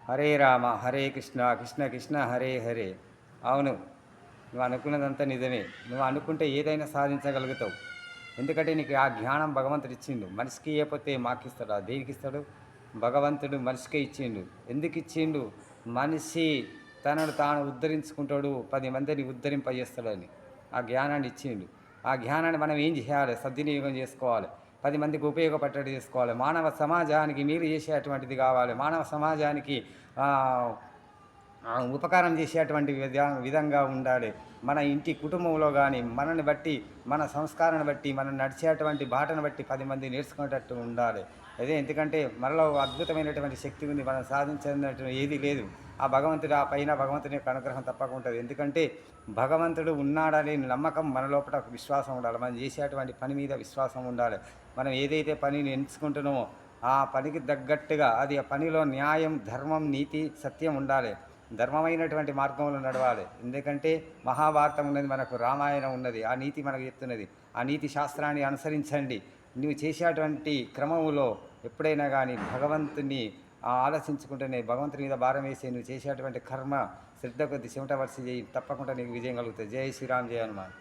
హరే రామ హరే కృష్ణ కృష్ణ కృష్ణ హరే హరే. అవును, నువ్వు అనుకున్నదంతా నిజమే. నువ్వు అనుకుంటే ఏదైనా సాధించగలుగుతావు. ఎందుకంటే నీకు ఆ జ్ఞానం భగవంతుడు ఇచ్చిండు. మనిషికి ఇవ్వకపోతే మాకిస్తాడా? దేనికి ఇస్తాడు? భగవంతుడు మనిషికే ఇచ్చిండు. ఎందుకు ఇచ్చిండు? మనిషి తనను తాను ఉద్ధరించుకుంటాడు, 10 మందిని ఉద్ధరింపజేస్తాడని ఆ జ్ఞానాన్ని ఇచ్చిండు. ఆ జ్ఞానాన్ని మనం ఏం చేయాలి? సద్వినియోగం చేసుకోవాలి. 10 మందికి ఉపయోగపడేటట్టు చేసుకోవాలి. మానవ సమాజానికి మేలు చేసేటువంటిది కావాలి. మానవ సమాజానికి ఉపకారం చేసేటువంటి విధంగా ఉండాలి. మన ఇంటి కుటుంబంలో కానీ మనల్ని బట్టి, మన సంస్కారాన్ని బట్టి, మనం నడిచేటువంటి బాటను బట్టి 10 మంది నేర్చుకునేటట్టు ఉండాలి. అదే, ఎందుకంటే మనలో అద్భుతమైనటువంటి శక్తి ఉంది. మనం సాధించినట్టు ఏదీ లేదు. ఆ భగవంతుడు, ఆ పైన భగవంతుని యొక్క అనుగ్రహం తప్పకుండా ఉంటుంది. ఎందుకంటే భగవంతుడు ఉన్నాడనే నమ్మకం మన లోపల ఒక విశ్వాసం ఉండాలి. మనం చేసేటువంటి పని మీద విశ్వాసం ఉండాలి. మనం ఏదైతే పనిని ఎంచుకుంటున్నామో ఆ పనికి తగ్గట్టుగా అది ఆ పనిలో న్యాయం, ధర్మం, నీతి, సత్యం ఉండాలి. ధర్మమైనటువంటి మార్గంలో నడవాలి. ఎందుకంటే మహాభారతం ఉన్నది, మనకు రామాయణం ఉన్నది. ఆ నీతి మనకు చెప్తున్నది. ఆ నీతి శాస్త్రాన్ని అనుసరించండి. నువ్వు చేసేటువంటి క్రమంలో ఎప్పుడైనా కానీ భగవంతుని ఆలోచించుకుంటేనే, భగవంతుని మీద భారం వేసి నువ్వు చేసేటువంటి కర్మ శ్రద్ధ కొద్ది చెమట వర్షి చేయి, తప్పకుండా నీకు విజయం కలుగుతుంది. జై శ్రీరామ్, జయ హనుమాన్.